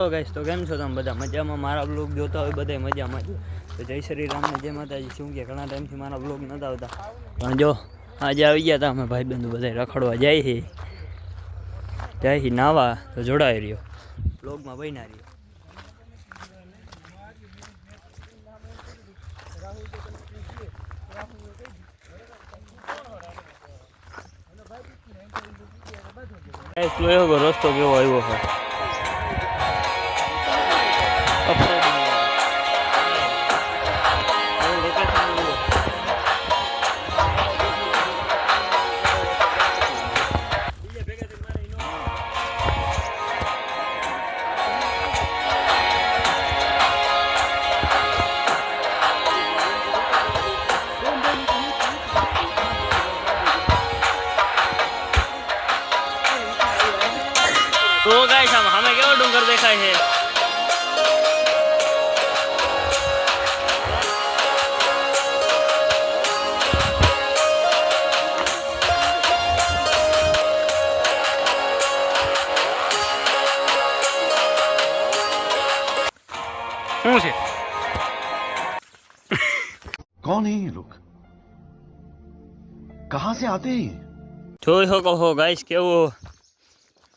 તો ગાઈસ તો કેમ છો તમે બધા મજામાં? મારા બ્લોગ જોતા હોય બધા મજામાં જ. તો જય શ્રી રામ ને જય માતાજી. શું કે ઘણા ટાઈમથી મારા બ્લોગ નતા આવતા, પણ જો આજે આવી ગયા હતા. અમે ભાઈબંધુ બધા રખડવા જાય છે નાવા. તો જોડાઈ રહ્યો બ્લોગમાં બન્યા રહ્યો. રસ્તો કેવો આવ્યો છે. તો ગાઈસ હમે કેવો ડુંગર દેખાય છે. શું છે? कौन है ये लोग? कहां से आते हैं? જોઈ શકો છો ગાઈસ કેવો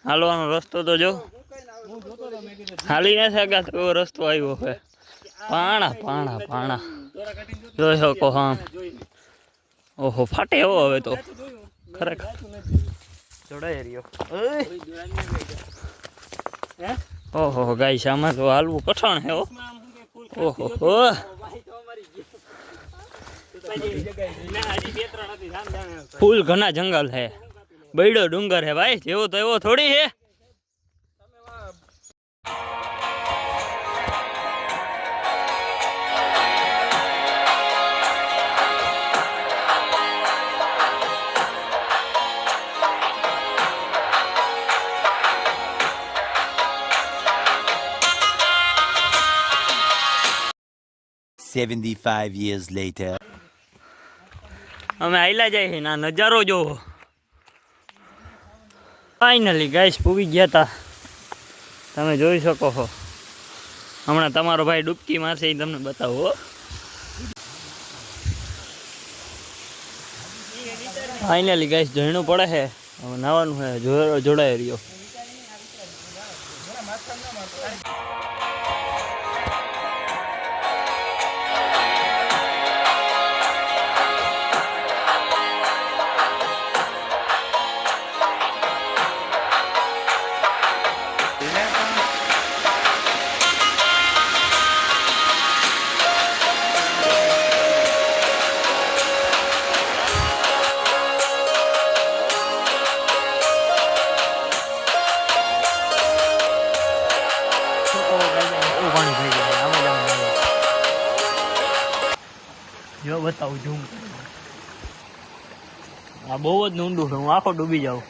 હાલવાનો રસ્તો તો જો હાલી ના શકે એવો રસ્તો આવ્યો છે. પાણા પાણા પાણા જોઈ શકો. હા ઓહો ફાટે એવો હવે તો ખરેખર જોડાઈ રહ્યો. ઓહો ગાઈસ આમાં તો હાલવું કઠણ છે. ઓહો ફૂલ ઘણા જંગલ છે. બૈડો ડુંગર હે ભાઈ. જેવો તો એવો થોડી હે. years later. અમે આયલા જાય ના નજારો જોવો. ફાઇનલી ગાઈસ પૂગી ગયા હતા. તમે જોઈ શકો છો. હમણાં તમારો ભાઈ ડૂબકી મારશે એ તમને બતાવો. ફાઇનલી ગાઈસ ઝરણું પડે છે. હવે નાવાનું છે. જોડાઈ રહ્યો. જો બતાવું ઝૂમ. આ બહુ જ ઊંડું છે. હું આખો ડૂબી જાઉં.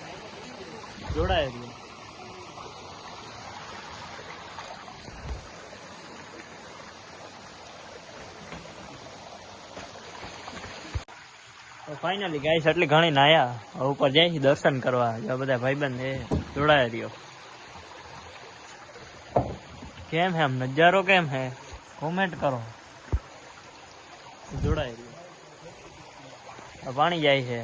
જોડાય રહ્યો. તો ફાઇનલી ગાઈસ એટલી ઘણી નાયા. હવે ઉપર જાય દર્શન કરવા. જો બધા ભાઈબંધ એ જોડાય રહ્યો. કેમ હે આમ નજારો? કેમ હે કોમેન્ટ કરો. જોડાય રહ્યો. પાણી જાય છે.